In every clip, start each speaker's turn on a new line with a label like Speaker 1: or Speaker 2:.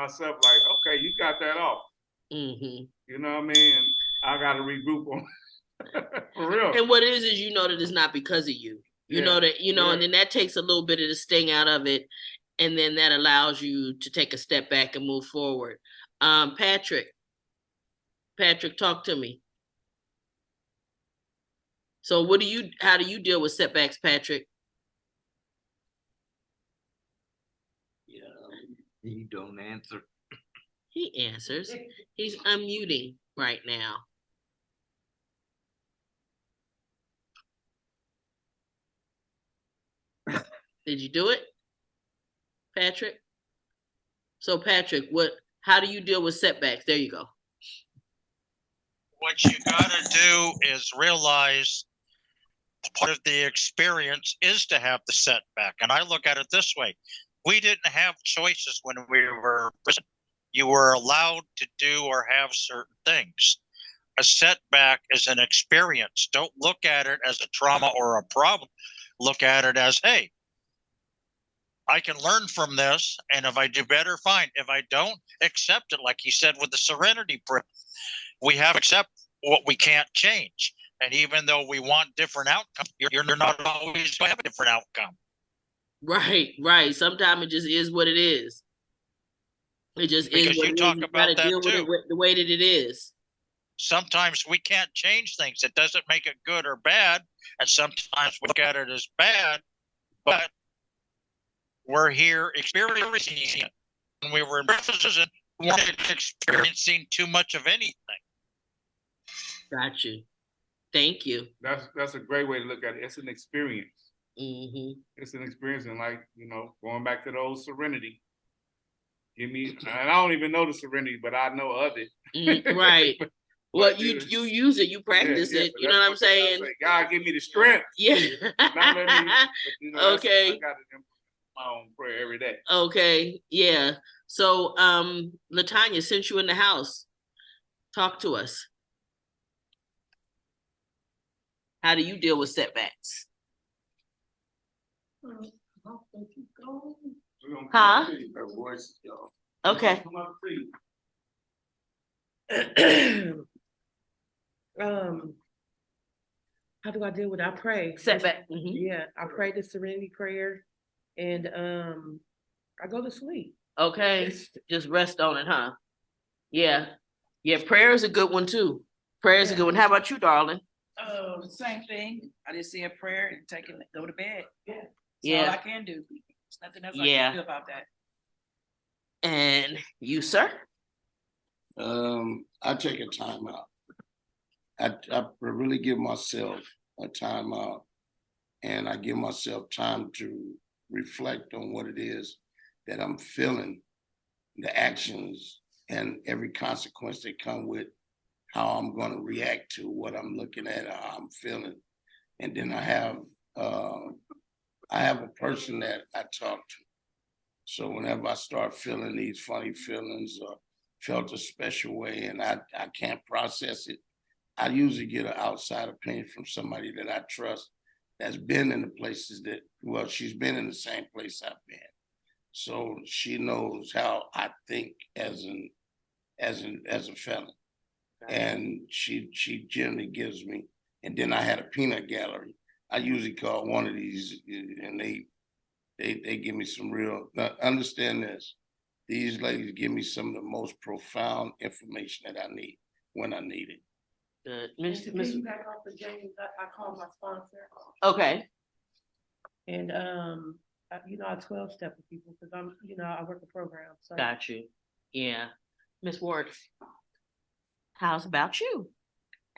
Speaker 1: myself like, okay, you got that off.
Speaker 2: Mm-hmm.
Speaker 1: You know what I mean? And I got to regroup on for real.
Speaker 2: And what it is you know that it's not because of you. You know that, and then that takes a little bit of the sting out of it. And then that allows you to take a step back and move forward. Patrick, talk to me. So how do you deal with setbacks, Patrick?
Speaker 3: Yeah, he don't answer.
Speaker 2: He answers. He's unmuting right now. Did you do it, Patrick? So Patrick, how do you deal with setbacks? There you go.
Speaker 4: What you gotta do is realize part of the experience is to have the setback. And I look at it this way. We didn't have choices when we were in prison. You were allowed to do or have certain things. A setback is an experience. Don't look at it as a trauma or a problem. Look at it as, hey, I can learn from this, and if I do better, fine. If I don't, accept it. Like he said with the serenity prayer, we have to accept what we can't change. And even though we want different outcomes, you're not always going to have a different outcome.
Speaker 2: Right. Sometimes it just is what it is. It just
Speaker 4: because
Speaker 2: is what
Speaker 4: you
Speaker 2: it
Speaker 4: talk
Speaker 2: is.
Speaker 4: about that
Speaker 2: deal
Speaker 4: too.
Speaker 2: With it the way that it is.
Speaker 4: Sometimes we can't change things. It doesn't make it good or bad. And sometimes we look at it as bad, but we're here experiencing it. When we were in prison, we weren't experiencing too much of anything.
Speaker 2: Got you. Thank you.
Speaker 1: That's a great way to look at it. It's an experience.
Speaker 2: Mm-hmm.
Speaker 1: It's an experience, and like, going back to the old serenity. And I don't even know the serenity, but I know of it.
Speaker 2: Right. Well, you use it, you practice it. You know what I'm saying?
Speaker 1: God, give me the strength.
Speaker 2: Yeah.
Speaker 1: Not let me,
Speaker 2: okay.
Speaker 1: I got to my own prayer every day.
Speaker 2: Okay. Yeah. So, Latanya, since you in the house, talk to us. How do you deal with setbacks? Huh? Okay.
Speaker 5: How do I deal with it? I pray.
Speaker 2: Setback.
Speaker 5: Mm-hmm. Yeah, I pray the serenity prayer, and I go to sleep.
Speaker 2: Okay, just rest on it, huh? Yeah. Prayer is a good one too. Prayer is a good one. How about you, darling?
Speaker 6: Same thing. I just say a prayer and go to bed. Yeah.
Speaker 2: That's
Speaker 6: all I can do. There's nothing else I can do about that.
Speaker 2: And you, sir?
Speaker 3: I take a time out. I really give myself a time out, and I give myself time to reflect on what it is that I'm feeling, the actions and every consequence that come with how I'm going to react to what I'm looking at, how I'm feeling. And then I have a person that I talk to. So whenever I start feeling these funny feelings or felt a special way and I can't process it, I usually get an outside opinion from somebody that I trust that's been in the places she's been in the same place I've been. So she knows how I think as a felon. And she generally gives me, and then I had a peanut gallery. I usually call one of these, and they give me some real, now understand this, these ladies give me some of the most profound information that I need when I need it.
Speaker 5: Back off the James, I call my sponsor.
Speaker 2: Okay.
Speaker 5: And I 12-step with people because I work a program. So.
Speaker 2: Got you. Yeah. Miss Ward, how's about you?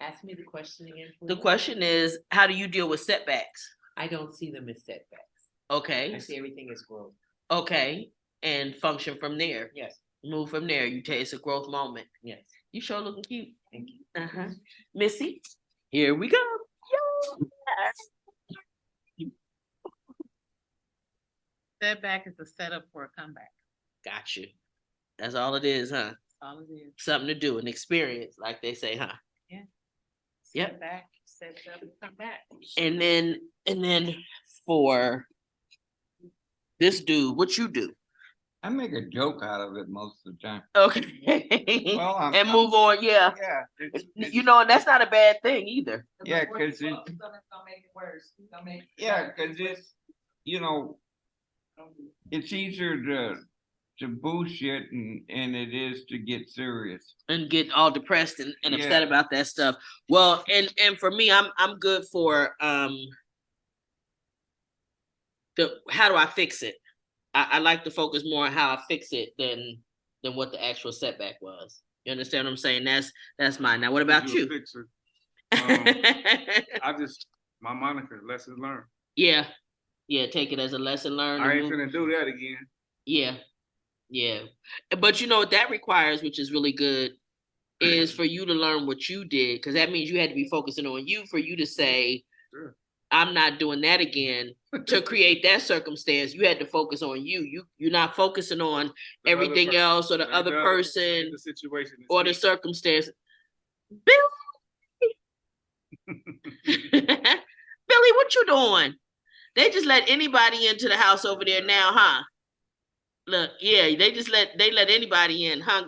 Speaker 7: Ask me the question again, please.
Speaker 2: The question is, how do you deal with setbacks?
Speaker 7: I don't see them as setbacks.
Speaker 2: Okay.
Speaker 7: I see everything as growth.
Speaker 2: Okay. And function from there.
Speaker 7: Yes.
Speaker 2: Move from there. It's a growth moment.
Speaker 7: Yes.
Speaker 2: You sure looking cute.
Speaker 7: Thank you.
Speaker 2: Uh-huh. Missy, here we go.
Speaker 8: Setback is a setup for a comeback.
Speaker 2: Got you. That's all it is, huh?
Speaker 8: That's all it is.
Speaker 2: Something to do, an experience, like they say, huh?
Speaker 8: Yeah.
Speaker 2: Yep.
Speaker 8: Setback, set up and come back.
Speaker 2: And then for this dude, what you do?
Speaker 9: I make a joke out of it most of the time.
Speaker 2: Okay.
Speaker 9: Well,
Speaker 2: And move on, yeah.
Speaker 9: Yeah.
Speaker 2: You know, and that's not a bad thing either.
Speaker 9: Yeah, cause
Speaker 6: It's gonna make it worse. It's gonna make.
Speaker 9: yeah, cause it's, you know, it's easier to bullshit and it is to get serious.
Speaker 2: And get all depressed and
Speaker 9: Yeah.
Speaker 2: upset about that stuff. Well, and for me, I'm good for the how do I fix it? I like to focus more on how I fix it than what the actual setback was. You understand what I'm saying? That's mine. Now, what about
Speaker 1: a
Speaker 2: you?
Speaker 1: fixer. I just my moniker, lessons learned.
Speaker 2: Yeah, take it as a lesson learned.
Speaker 1: I
Speaker 2: and
Speaker 1: ain't
Speaker 2: move-
Speaker 1: finna do that again.
Speaker 2: Yeah. But you know what that requires, which is really good, is for you to learn what you did, because that means you had to be focusing on you for you to say,
Speaker 1: Sure.
Speaker 2: I'm not doing that again. To create that circumstance, you had to focus on you. You're not focusing on
Speaker 1: The other
Speaker 2: everything
Speaker 1: per-
Speaker 2: else or the
Speaker 1: the
Speaker 2: other
Speaker 1: other-
Speaker 2: person
Speaker 1: the situation is
Speaker 2: or the
Speaker 1: me.
Speaker 2: circumstance. Billy, what you doing? They just let anybody into the house over there now, huh? Look, yeah, they let anybody in, huh,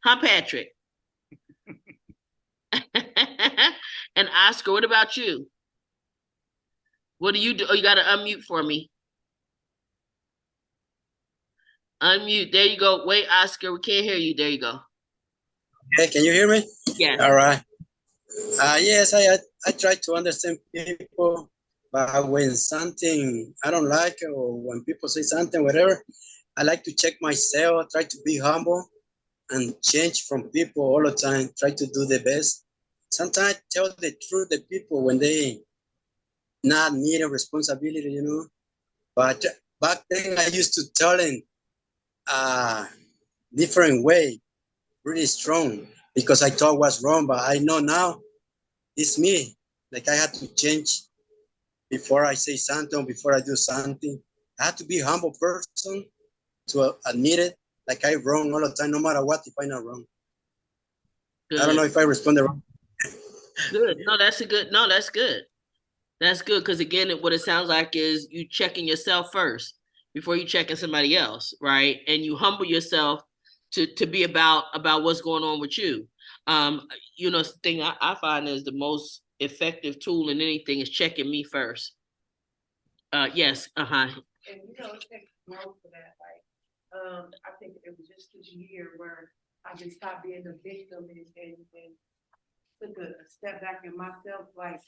Speaker 2: huh, Patrick? And Oscar, what about you? What do you do? Oh, you gotta unmute for me. Unmute. There you go. Wait, Oscar, we can't hear you. There you go.
Speaker 10: Hey, can you hear me?
Speaker 2: Yes.
Speaker 10: All right. Yes, I try to understand people, but when something I don't like or when people say something, whatever, I like to check myself, try to be humble and change from people all the time, try to do the best. Sometimes tell the truth to people when they not need a responsibility, you know. But back then I used to tell them different way, really strong, because I thought was wrong, but I know now it's me. Like I had to change before I say something, before I do something. I have to be a humble person to admit it. Like I wrong all the time, no matter what, if I'm not wrong.
Speaker 2: Good.
Speaker 10: I don't know if I responded wrong.
Speaker 2: Good. No, that's good. That's good, because again, what it sounds like is you checking yourself first before you checking somebody else, right? And you humble yourself to be about what's going on with you. You know, the thing I find is the most effective tool in anything is checking me first. Yes.
Speaker 5: And you know, it takes growth for that. Like, I think it was just this year where I just stopped being a victim and took a step back in myself. Like,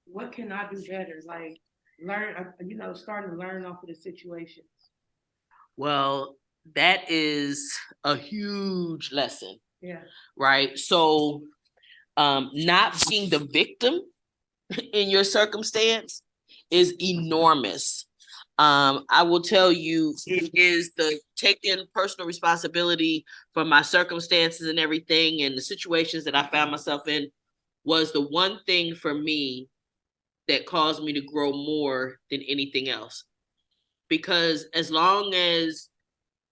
Speaker 5: what can I do better? Like, learn, you know, starting to learn off of the situations.
Speaker 2: Well, that is a huge lesson.
Speaker 5: Yeah.
Speaker 2: Right. So, not being the victim in your circumstance is enormous. I will tell you, it is the taking personal responsibility for my circumstances and everything and the situations that I found myself in was the one thing for me that caused me to grow more than anything else. Because as long as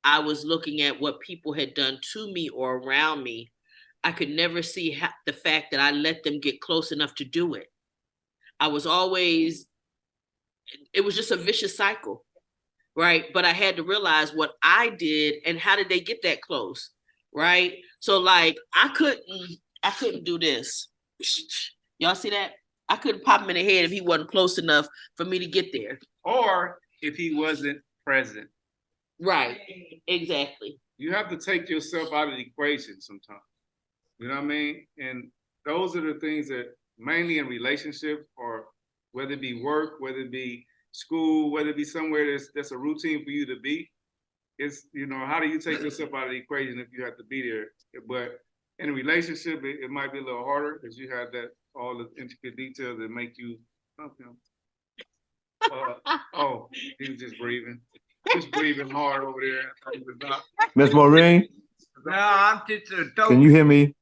Speaker 2: I was looking at what people had done to me or around me, I could never see the fact that I let them get close enough to do it. I was always, it was just a vicious cycle, right? But I had to realize what I did and how did they get that close, right? So like, I couldn't do this. Y'all see that? I couldn't pop him in the head if he wasn't close enough for me to get there.
Speaker 1: Or if he wasn't present.
Speaker 2: Right, exactly.
Speaker 1: You have to take yourself out of the equation sometimes. You know what I mean? And those are the things that mainly in relationships, or whether it be work, whether it be school, whether it be somewhere that's a routine for you to be, it's, you know, how do you take yourself out of the equation if you have to be there? But in a relationship, it might be a little harder because you have that, all the intricate details that make you, oh, he was just breathing. Just breathing hard over there.
Speaker 11: Miss Maureen,
Speaker 9: No, I'm just a
Speaker 11: can you hear me?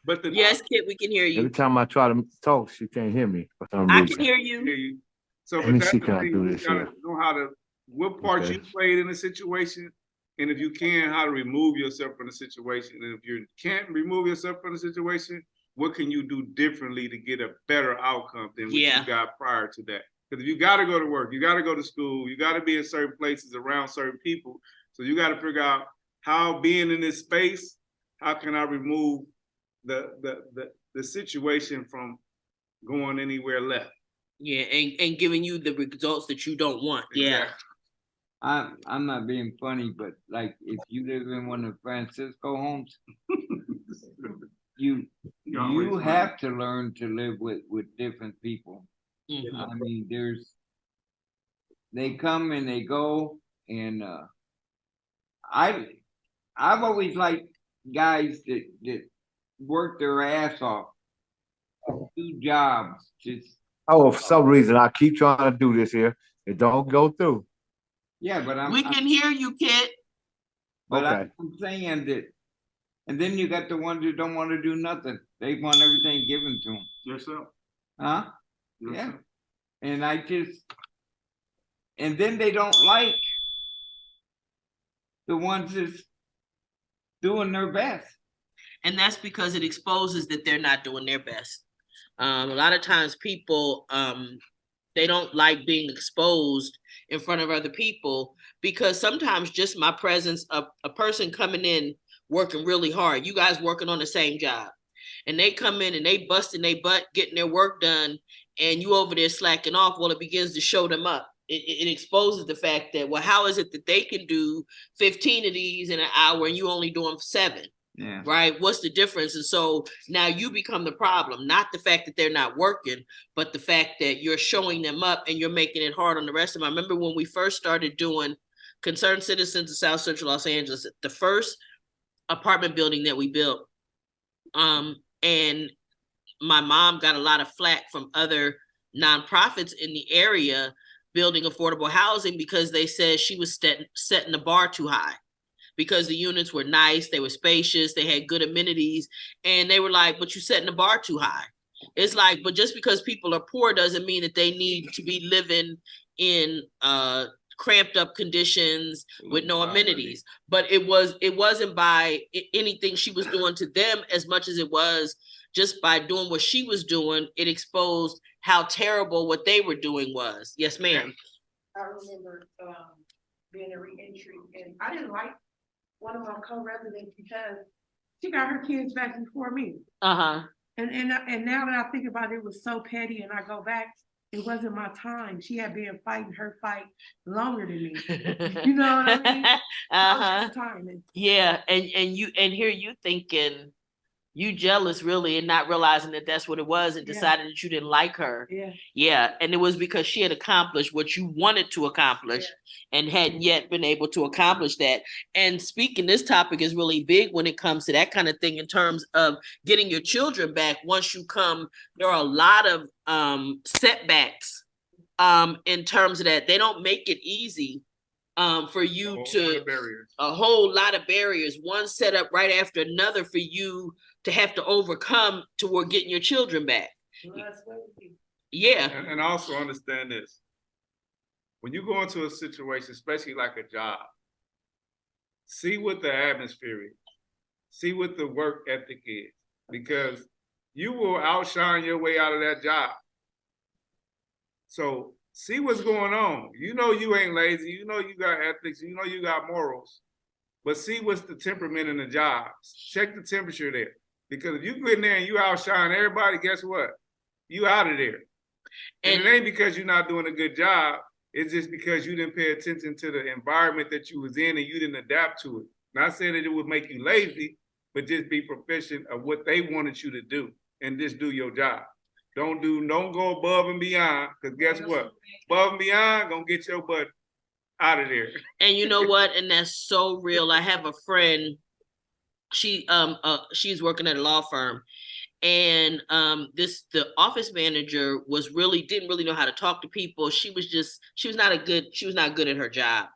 Speaker 1: But
Speaker 2: Yes, Kid, we can hear you.
Speaker 11: Every time I try to talk, she can't hear me for some
Speaker 2: I
Speaker 11: reason.
Speaker 2: can hear you.
Speaker 1: So,
Speaker 11: Let
Speaker 1: but
Speaker 11: me
Speaker 1: that's
Speaker 11: see,
Speaker 1: the
Speaker 11: can I
Speaker 1: thing,
Speaker 11: do
Speaker 1: you
Speaker 11: this
Speaker 1: gotta
Speaker 11: here?
Speaker 1: know how to, what part
Speaker 11: Okay.
Speaker 1: you played in the situation, and if you can, how to remove yourself from the situation. And if you can't remove yourself from the situation, what can you do differently to get a better outcome than what you got prior to that? Because if you got to go to work, you got to go to school, you got to be in certain places around certain people. So you got to figure out how, being in this space, how can I remove the situation from going anywhere left?
Speaker 2: Yeah, and giving you the results that you don't want. Yeah.
Speaker 1: Exactly.
Speaker 9: I'm not being funny, but like if you live in one of Francisco homes, you
Speaker 1: always
Speaker 9: have to learn to live with different people.
Speaker 2: Mhm.
Speaker 9: I mean, they come and they go, and I've always liked guys that work their ass off, do jobs, just
Speaker 11: Oh, for some reason, I keep trying to do this here. It don't go through.
Speaker 9: yeah. But
Speaker 2: We can hear you, kid.
Speaker 11: Okay.
Speaker 9: I'm saying that, and then you got the ones that don't want to do nothing. They want everything given to them.
Speaker 1: Yourself.
Speaker 9: Huh?
Speaker 1: Yourself.
Speaker 9: Yeah. And then they don't like the ones that's doing their best.
Speaker 2: And that's because it exposes that they're not doing their best. A lot of times people, they don't like being exposed in front of other people, because sometimes just my presence of a person coming in working really hard, you guys working on the same job, and they come in and they busting their butt getting their work done, and you over there slacking off. Well, it begins to show them up. It exposes the fact that, well, how is it that they can do 15 of these in an hour and you only doing 7?
Speaker 9: Yeah.
Speaker 2: Right? What's the difference? And so now you become the problem, not the fact that they're not working, but the fact that you're showing them up and you're making it hard on the rest of them. I remember when we first started doing Concerned Citizens of South Central Los Angeles, the first apartment building that we built, and my mom got a lot of flack from other nonprofits in the area building affordable housing, because they said she was setting the bar too high, because the units were nice, they were spacious, they had good amenities, and they were like, but you're setting the bar too high. It's like, but just because people are poor doesn't mean that they need to be living in cramped up conditions with no amenities. But it wasn't by anything she was doing to them as much as it was just by doing what she was doing. It exposed how terrible what they were doing was. Yes, ma'am.
Speaker 5: I remember being a re-entry, and I didn't like one of my co-residents because she got her kids back before me.
Speaker 2: Uh-huh.
Speaker 5: And now that I think about it, it was so petty, and I go back, it wasn't my time. She had been fighting her fight longer than me. You know what I mean?
Speaker 2: Uh-huh.
Speaker 5: Time.
Speaker 2: Yeah, and here you thinking you jealous really, and not realizing that that's what it was, and decided that you didn't like her. Yeah, and it was because she had accomplished what you wanted to accomplish and hadn't yet been able to accomplish that. And speaking, this topic is really big when it comes to that kind of thing in terms of getting your children back. Once you come, there are a lot of setbacks in terms of that. They don't make it easy for you to, a whole lot of barriers, one set up right after another for you to have to overcome toward getting your children back. Yeah.
Speaker 1: And also understand this. When you go into a situation, especially like a job, see what the atmosphere is. See what the work ethic is. Because you will outshine your way out of that job. So see what's going on. You know you ain't lazy. You know you got ethics. You know you got morals. But see what's the temperament in the job. Check the temperature there. Because if you go in there and you outshine everybody, guess what? You out of there. And it ain't because you're not doing a good job. It's just because you didn't pay attention to the environment that you was in and you didn't adapt to it. Not saying that it would make you lazy, but just be proficient of what they wanted you to do and just do your job. Don't go above and beyond, because guess what? Above and beyond gonna get your butt out of there.
Speaker 2: And you know what? And that's so real. I have a friend, she's working at a law firm, and the office manager didn't really know how to talk to people. She was not good at her job.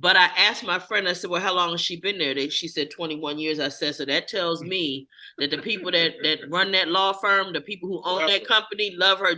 Speaker 2: But I asked my friend, I said, well, how long has she been there? She said 21 years. I said, so that tells me that the people that run that law firm, the people who own that company, love her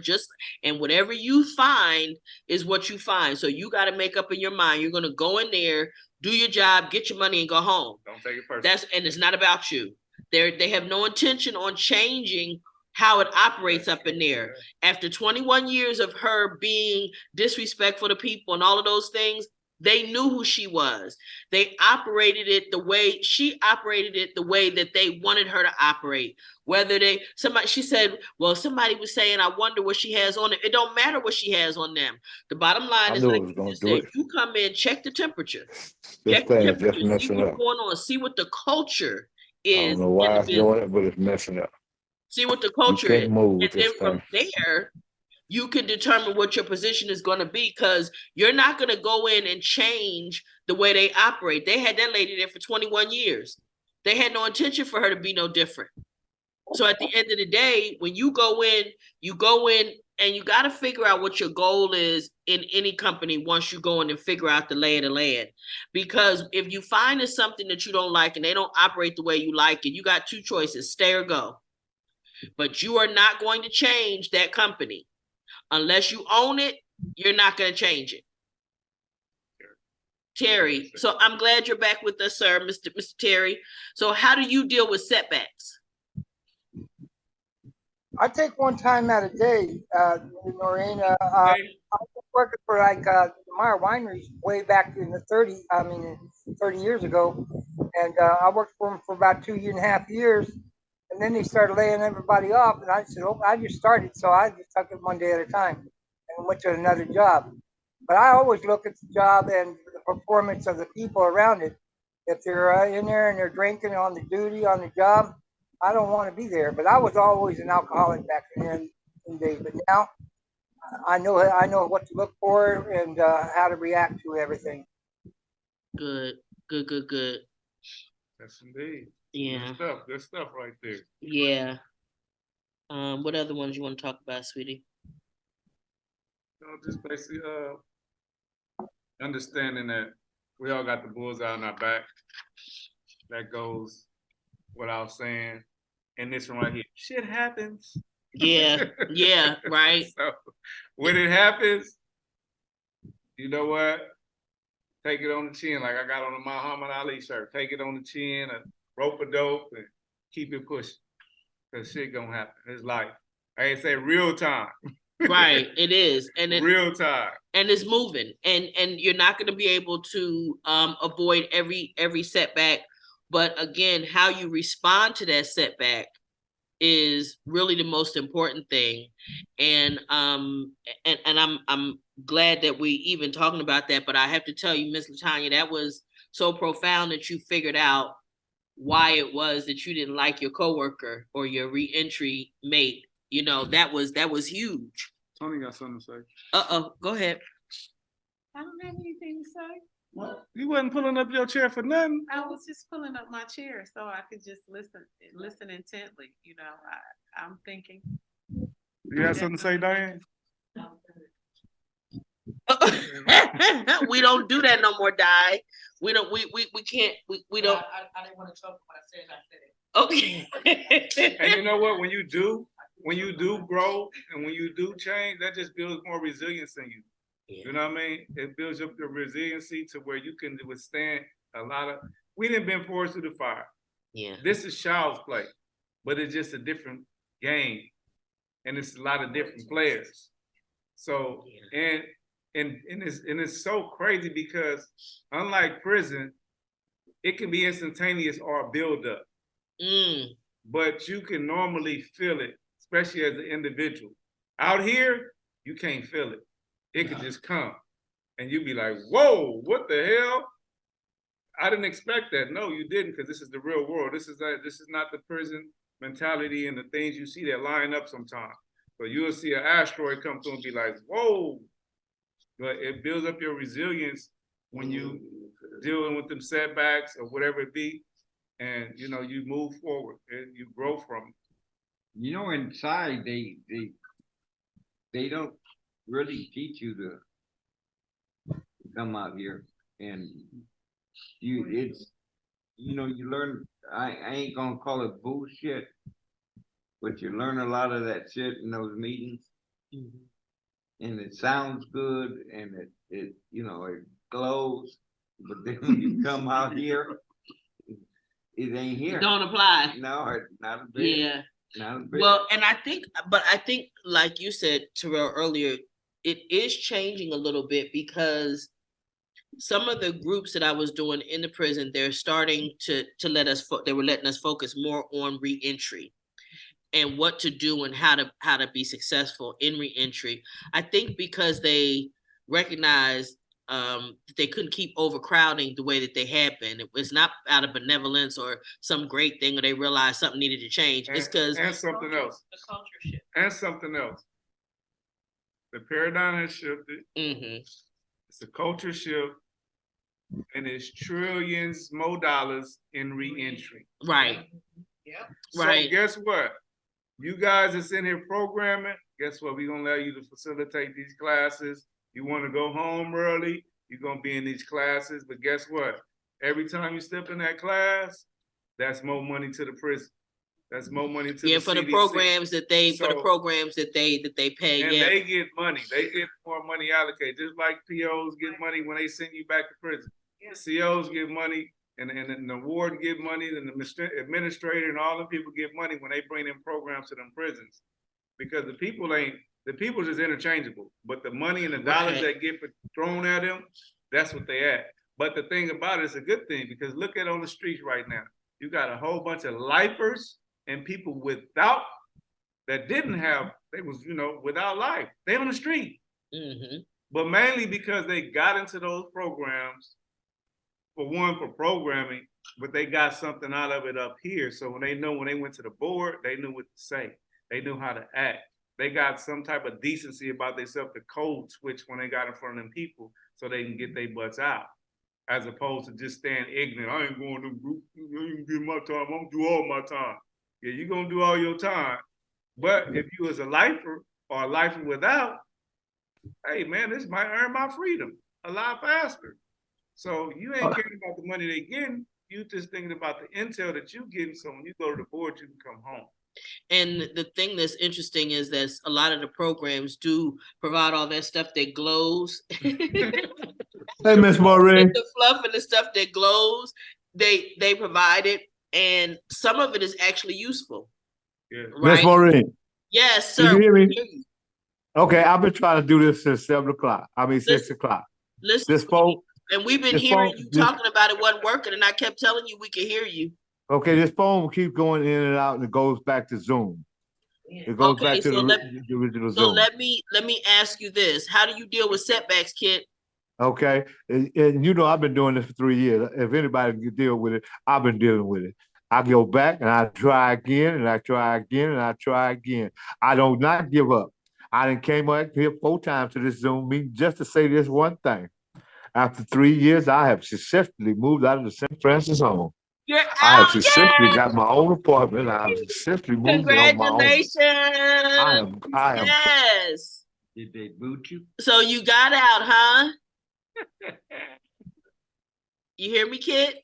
Speaker 2: and whatever you find is what you find. So you got to make up in your mind, you're going to go in there, do your job, get your money, and go home.
Speaker 1: Don't take it personally.
Speaker 2: And it's not about you. They have no intention on changing how it operates up in there. After 21 years of her being disrespectful to people and all of those things, They knew who she was. They operated it the way she operated it, the way that they wanted her to operate. Whether she said, well, somebody was saying, I wonder what she has on it. It don't matter what she has on them. The bottom line
Speaker 11: I
Speaker 2: is,
Speaker 11: knew
Speaker 2: like
Speaker 11: it was
Speaker 2: you
Speaker 11: gonna
Speaker 2: just
Speaker 11: do
Speaker 2: said,
Speaker 11: it.
Speaker 2: you come in, check the temperature.
Speaker 11: This
Speaker 2: Check the
Speaker 11: thing is just
Speaker 2: temperature, see
Speaker 11: messing
Speaker 2: what's
Speaker 11: up.
Speaker 2: going on, see what the culture
Speaker 11: I don't
Speaker 2: is
Speaker 11: know
Speaker 2: in
Speaker 11: why
Speaker 2: the
Speaker 11: it's
Speaker 2: business.
Speaker 11: doing it, but it's messing up.
Speaker 2: See what the
Speaker 11: You
Speaker 2: culture is.
Speaker 11: can't move
Speaker 2: And
Speaker 11: with
Speaker 2: then
Speaker 11: this
Speaker 2: from
Speaker 11: thing.
Speaker 2: there, you can determine what your position is going to be, because you're not going to go in and change the way they operate. They had that lady there for 21 years. They had no intention for her to be no different. So at the end of the day, when you go in and you got to figure out what your goal is in any company once you go in and figure out the lay of the land. Because if you find there's something that you don't like and they don't operate the way you like it, you got two choices, stay or go. But you are not going to change that company. Unless you own it, you're not going to change it. Terry, so I'm glad you're back with us, sir, Mr. Terry. So how do you deal with setbacks?
Speaker 12: I take one time at a day, Noreen. I was working for Meyer Wineries way back in the 30 years ago. And I worked for them for about 2.5 years. And then they started laying everybody off. And I said, oh, I just started. So I just took it one day at a time and went to another job. But I always look at the job and the performance of the people around it. If they're in there and they're drinking on the duty, on the job, I don't want to be there. But I was always an alcoholic back then in days. But now I know what to look for and how to react to everything.
Speaker 2: Good.
Speaker 1: That's indeed.
Speaker 2: Yeah.
Speaker 1: Good stuff right there.
Speaker 2: Yeah. What other ones you want to talk about, sweetie?
Speaker 1: Just basically understanding that we all got the bullseye on our back. That goes without saying. And this one right here, shit happens.
Speaker 2: Yeah, right.
Speaker 1: So when it happens, you know what? Take it on the chin, like I got on the Muhammad Ali shirt. Take it on the chin, a rope a dope, and keep it pushing. Cause shit gonna happen. It's life. I ain't say real time.
Speaker 2: Right, it is, and
Speaker 1: real time,
Speaker 2: and it's moving, and you're not going to be able to avoid every setback. But again, how you respond to that setback is really the most important thing. And I'm glad that we even talking about that. But I have to tell you, Miss LaTanya, that was so profound that you figured out why it was that you didn't like your coworker or your reentry mate. You know, that was huge.
Speaker 1: Tony got something to say.
Speaker 2: Go ahead.
Speaker 8: I don't have anything to say.
Speaker 1: What? You wasn't pulling up your chair for nothing.
Speaker 8: I was just pulling up my chair so I could just listen intently. You know, I'm thinking.
Speaker 1: You have something to say, Diane?
Speaker 2: We don't do that no more, Di. We don't. We can't. We don't.
Speaker 6: I didn't want to talk when I said it.
Speaker 2: Okay.
Speaker 1: And you know what? When you do grow and when you do change, that just builds more resilience in you. Yeah. You know what I mean? It builds up your resiliency to where you can withstand a lot of. We didn't been forced through the fire.
Speaker 2: Yeah.
Speaker 1: This is child's play, but it's just a different game, and it's a lot of different players. So and it's so crazy because unlike prison, it can be instantaneous or a buildup. But you can normally feel it, especially as an individual. Out here, you can't feel it. It could just come. And you'd be like, whoa, what the hell? I didn't expect that. No, you didn't, because this is the real world. This is not the prison mentality and the things you see that line up sometimes. So you'll see an asteroid come through and be like, whoa. But it builds up your resilience when you dealing with them setbacks or whatever it be. And you know, you move forward and you grow from it.
Speaker 9: You know, inside they don't really teach you to come out here, and you learn. I ain't gonna call it bullshit, but you learn a lot of that shit in those meetings, and it sounds good, and it glows, but then when you come out here, it ain't here.
Speaker 2: It don't apply.
Speaker 9: No, not a bit.
Speaker 2: Yeah.
Speaker 9: Not a bit.
Speaker 2: Well, and I think, like you said, Terrell, earlier, it is changing a little bit because some of the groups that I was doing in the prison, they're starting to let us, they were letting us focus more on reentry and what to do and how to be successful in reentry. I think because they recognized that they couldn't keep overcrowding the way that they had been. It was not out of benevolence or some great thing, or they realized something needed to change. It's because
Speaker 1: and something else.
Speaker 2: The culture shift.
Speaker 1: And something else. The paradigm has shifted.
Speaker 2: Mm-hmm.
Speaker 1: It's a culture shift, and it's trillions more dollars in reentry.
Speaker 2: Right.
Speaker 5: Yeah.
Speaker 1: So
Speaker 2: Right.
Speaker 1: guess what? You guys that's in here programming, guess what? We're gonna allow you to facilitate these classes. You want to go home early, you're gonna be in these classes, but guess what? Every time you step in that class, that's more money to the prison. That's more money to the
Speaker 2: for the
Speaker 1: CDC.
Speaker 2: programs that they
Speaker 1: So-
Speaker 2: for the programs that they pay.
Speaker 1: And
Speaker 2: Yeah.
Speaker 1: they get money. They get more money allocated, just like POs get money when they send you back to prison.
Speaker 5: Yeah.
Speaker 1: COs get money, and the warden get money, and the administrator and all the people get money when they bring in programs to them prisons. Because the people just interchangeable, but the money and the dollars
Speaker 2: Right.
Speaker 1: that get thrown at them, that's what they at. But the thing about it, it's a good thing, because look at on the streets right now. You got a whole bunch of lifers and people without, that didn't have, they was, without life. They on the street.
Speaker 2: Mm-hmm.
Speaker 1: But mainly because they got into those programs, for one, for programming, but they got something out of it up here. So when they went to the board, they knew what to say. They knew how to act. They got some type of decency about themselves, the code switch when they got in front of them people so they can get their butts out. As opposed to just staying ignorant. I ain't going to group, I ain't get my time, I'm gonna do all my time. Yeah, you're gonna do all your time. But if you was a lifer or a lifer without, hey man, this might earn my freedom a lot faster. So you ain't caring about the money they getting, you just thinking about the intel that you getting, so when you go to the board, you can come home.
Speaker 2: And the thing that's interesting is that a lot of the programs do provide all that stuff that glows.
Speaker 11: Hey, Miss Maureen.
Speaker 2: The fluff and the stuff that glows, they provide it, and some of it is actually useful.
Speaker 1: Yeah.
Speaker 11: Miss
Speaker 2: Right?
Speaker 11: Maureen.
Speaker 2: Yes,
Speaker 11: Can
Speaker 2: sir.
Speaker 11: you hear me?
Speaker 2: We hear you.
Speaker 11: Okay, I've been trying to do this since 6 o'clock.
Speaker 2: Listen,
Speaker 11: This phone,
Speaker 2: and we've been
Speaker 11: this
Speaker 2: hearing
Speaker 11: phone-
Speaker 2: you
Speaker 11: this-
Speaker 2: talking about it wasn't working, and I kept telling you we could hear you.
Speaker 11: okay, this phone keeps going in and out, and it goes back to Zoom. It goes
Speaker 2: Okay,
Speaker 11: back to
Speaker 2: so
Speaker 11: the original
Speaker 2: So
Speaker 11: Zoom.
Speaker 2: let me ask you this: how do you deal with setbacks, kid?
Speaker 11: Okay, and I've been doing this for 3 years. If anybody can deal with it, I've been dealing with it. I go back and I try again, and I try again, and I try again. I do not give up. I done came up here 4 times to this Zoom meeting just to say this one thing. After 3 years, I have successfully moved out of the St. Francis home.
Speaker 2: You're
Speaker 11: I have
Speaker 2: out,
Speaker 11: successfully
Speaker 2: yay!
Speaker 11: got my own apartment. I have successfully moved in on my own.
Speaker 2: Congratulations!
Speaker 11: I am.
Speaker 2: Yes.
Speaker 9: Did they boot you?
Speaker 2: So you got out, huh? You hear me, kid?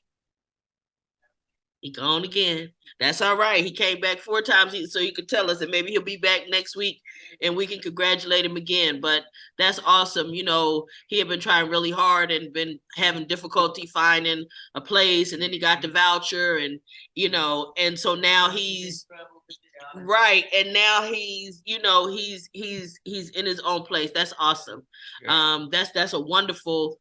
Speaker 2: He gone again. That's all right. He came back 4 times so he could tell us, and maybe he'll be back next week and we can congratulate him again. But that's awesome. He had been trying really hard and been having difficulty finding a place, and then he got the voucher, and and so now he's right, and now he's he's in his own place. That's awesome.
Speaker 1: Yeah.
Speaker 2: That's a wonderful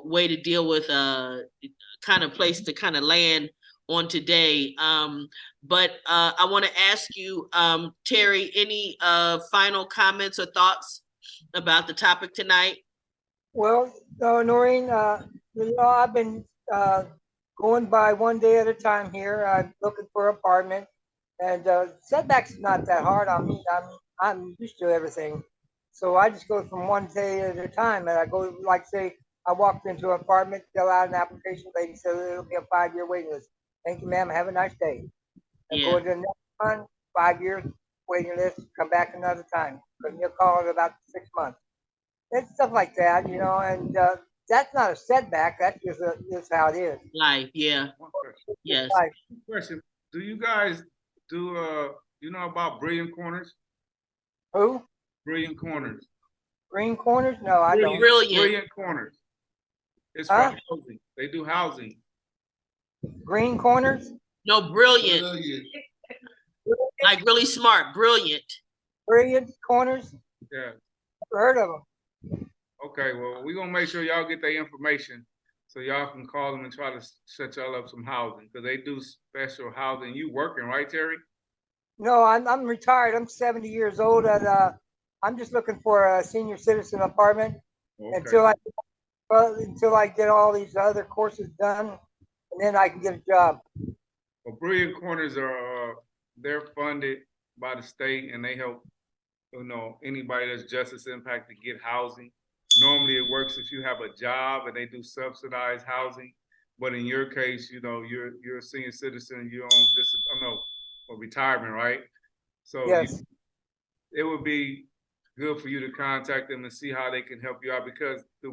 Speaker 2: way to deal with kind of place to kind of land on today. But I want to ask you, Terry, any final comments or thoughts about the topic tonight?
Speaker 12: Well, Noreen, I've been going by one day at a time here. I'm looking for an apartment, and setback's not that hard on me. I'm used to everything, so I just go from one day at a time. And I go, like, say, I walked into an apartment, fill out an application. Lady said it'll be a 5-year waiting list. Thank you, ma'am. Have a nice day. And go to the next one, 5 years waiting list. Come back another time. But you'll call it about 6 months. It's stuff like that, and that's not a setback. That's just how it is.
Speaker 2: Life, yeah.
Speaker 1: One question.
Speaker 2: Yes.
Speaker 12: Life.
Speaker 1: Question. Do you guys do about Brilliant Corners?
Speaker 12: Who?
Speaker 1: Brilliant Corners.
Speaker 12: Green corners? No, I don't.
Speaker 2: Brilliant.
Speaker 1: Brilliant Corners. It's for
Speaker 12: Huh?
Speaker 1: housing. They do housing.
Speaker 12: Green corners?
Speaker 2: No, brilliant. Like really smart, brilliant.
Speaker 12: Brilliant corners?
Speaker 1: Yeah.
Speaker 12: Never heard of them.
Speaker 1: Okay, well, we're gonna make sure y'all get their information so y'all can call them and try to set y'all up some housing, because they do special housing. You working, right, Terry?
Speaker 12: No, I'm retired. I'm 70 years old, and I'm just looking for a senior citizen apartment until
Speaker 1: Okay.
Speaker 12: until I get all these other courses done, and then I can get a job.
Speaker 1: Well, Brilliant Corners are, they're funded by the state, and they help, anybody that's justice impacted get housing. Normally it works if you have a job and they do subsidized housing. But in your case, you're a senior citizen, you're on or retirement, right? So
Speaker 12: Yes.
Speaker 1: it would be good for you to contact them and see how they can help you out, because the